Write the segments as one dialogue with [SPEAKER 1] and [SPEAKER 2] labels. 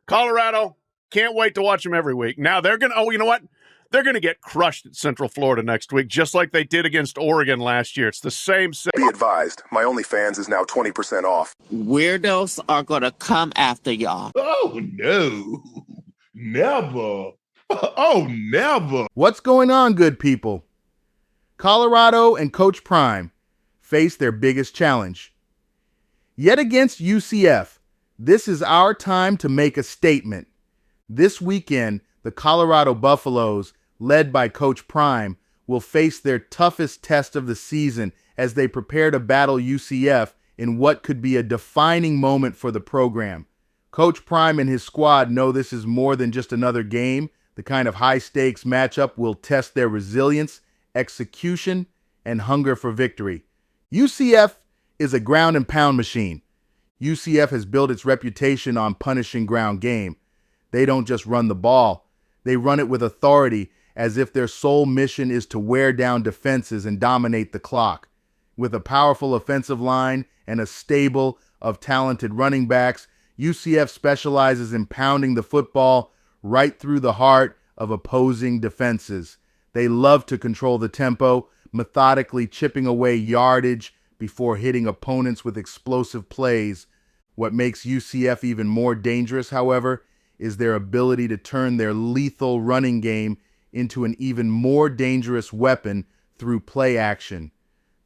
[SPEAKER 1] Colorado, can't wait to watch them every week. Now they're going to, you know what? They're going to get crushed at Central Florida next week, just like they did against Oregon last year. It's the same.
[SPEAKER 2] Be advised, my OnlyFans is now 20% off.
[SPEAKER 3] Weirdos are going to come after y'all.
[SPEAKER 4] Oh, no. Never. Oh, never.
[SPEAKER 5] What's going on, good people? Colorado and Coach Prime face their biggest challenge. Yet against UCF, this is our time to make a statement. This weekend, the Colorado Buffaloes, led by Coach Prime, will face their toughest test of the season as they prepare to battle UCF in what could be a defining moment for the program. Coach Prime and his squad know this is more than just another game. The kind of high-stakes matchup will test their resilience, execution, and hunger for victory. UCF is a ground and pound machine. UCF has built its reputation on punishing ground game. They don't just run the ball. They run it with authority, as if their sole mission is to wear down defenses and dominate the clock. With a powerful offensive line and a stable of talented running backs, UCF specializes in pounding the football right through the heart of opposing defenses. They love to control the tempo, methodically chipping away yardage before hitting opponents with explosive plays. What makes UCF even more dangerous, however, is their ability to turn their lethal running game into an even more dangerous weapon through play action.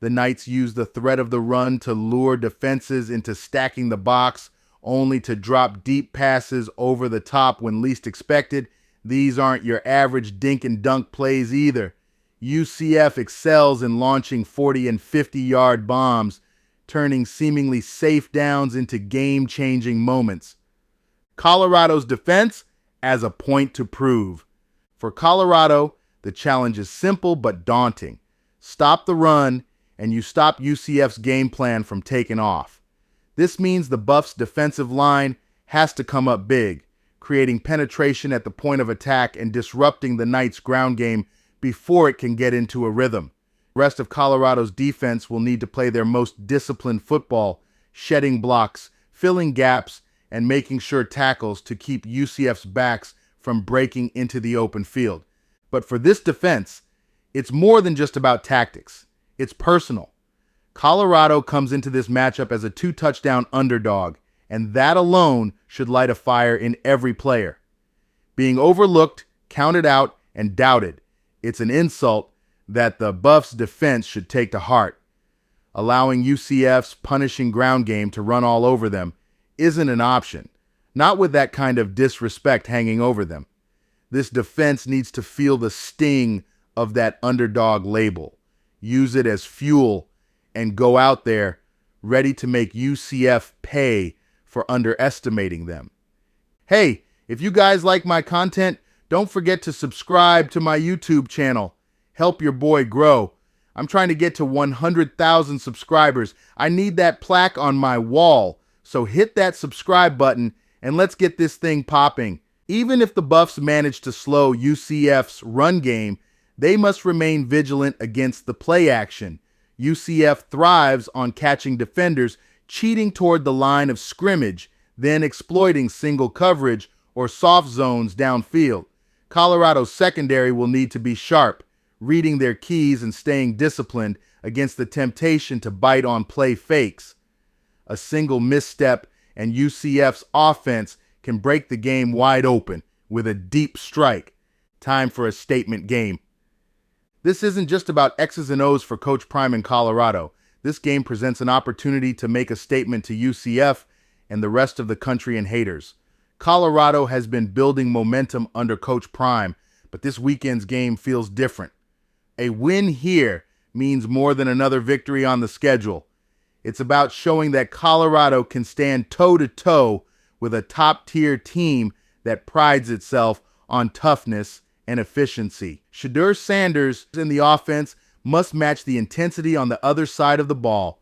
[SPEAKER 5] The Knights use the threat of the run to lure defenses into stacking the box, only to drop deep passes over the top when least expected. These aren't your average dink and dunk plays either. UCF excels in launching 40 and 50-yard bombs, turning seemingly safe downs into game-changing moments. Colorado's defense as a point to prove. For Colorado, the challenge is simple but daunting. Stop the run, and you stop UCF's game plan from taking off. This means the Buffs' defensive line has to come up big, creating penetration at the point of attack and disrupting the Knights' ground game before it can get into a rhythm. The rest of Colorado's defense will need to play their most disciplined football, shedding blocks, filling gaps, and making sure tackles to keep UCF's backs from breaking into the open field. But for this defense, it's more than just about tactics. It's personal. Colorado comes into this matchup as a 2-touchdown underdog, and that alone should light a fire in every player. Being overlooked, counted out, and doubted, it's an insult that the Buffs' defense should take to heart. Allowing UCF's punishing ground game to run all over them isn't an option, not with that kind of disrespect hanging over them. This defense needs to feel the sting of that underdog label, use it as fuel, and go out there ready to make UCF pay for underestimating them. Hey, if you guys like my content, don't forget to subscribe to my YouTube channel. Help your boy grow. I'm trying to get to 100,000 subscribers. I need that plaque on my wall. So hit that subscribe button and let's get this thing popping. Even if the Buffs manage to slow UCF's run game, they must remain vigilant against the play action. UCF thrives on catching defenders cheating toward the line of scrimmage, then exploiting single coverage or soft zones downfield. Colorado's secondary will need to be sharp, reading their keys and staying disciplined against the temptation to bite on play fakes. A single misstep and UCF's offense can break the game wide open with a deep strike. Time for a statement game. This isn't just about X's and O's for Coach Prime in Colorado. This game presents an opportunity to make a statement to UCF and the rest of the country and haters. Colorado has been building momentum under Coach Prime, but this weekend's game feels different. A win here means more than another victory on the schedule. It's about showing that Colorado can stand toe-to-toe with a top-tier team that prides itself on toughness and efficiency. Shedeur Sanders in the offense must match the intensity on the other side of the ball.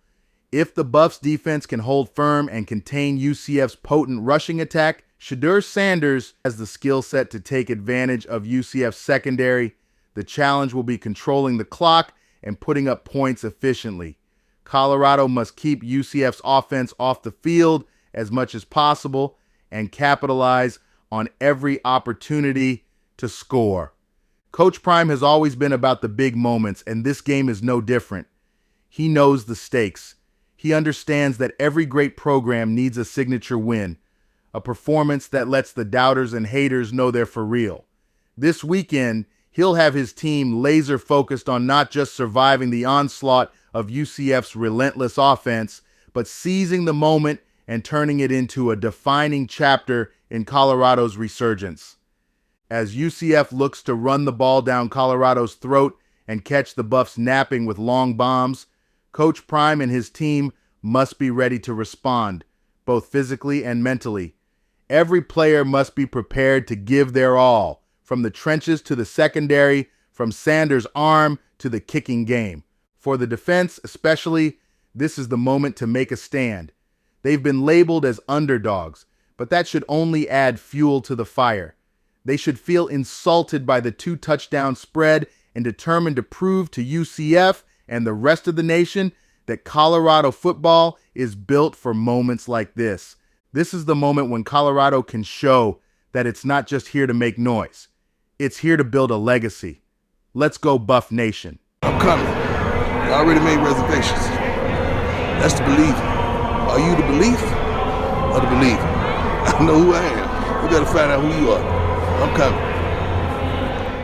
[SPEAKER 5] If the Buffs defense can hold firm and contain UCF's potent rushing attack, Shedeur Sanders has the skill set to take advantage of UCF's secondary. The challenge will be controlling the clock and putting up points efficiently. Colorado must keep UCF's offense off the field as much as possible and capitalize on every opportunity to score. Coach Prime has always been about the big moments, and this game is no different. He knows the stakes. He understands that every great program needs a signature win, a performance that lets the doubters and haters know they're for real. This weekend, he'll have his team laser focused on not just surviving the onslaught of UCF's relentless offense, but seizing the moment and turning it into a defining chapter in Colorado's resurgence. As UCF looks to run the ball down Colorado's throat and catch the Buffs napping with long bombs, Coach Prime and his team must be ready to respond, both physically and mentally. Every player must be prepared to give their all, from the trenches to the secondary, from Sanders' arm to the kicking game. For the defense especially, this is the moment to make a stand. They've been labeled as underdogs, but that should only add fuel to the fire. They should feel insulted by the 2-touchdown spread and determined to prove to UCF and the rest of the nation that Colorado football is built for moments like this. This is the moment when Colorado can show that it's not just here to make noise. It's here to build a legacy. Let's go, Buff Nation.
[SPEAKER 6] I'm coming. I already made reservations. That's the belief. Are you the belief or the believer? I know who I am. We gotta find out who you are. I'm coming.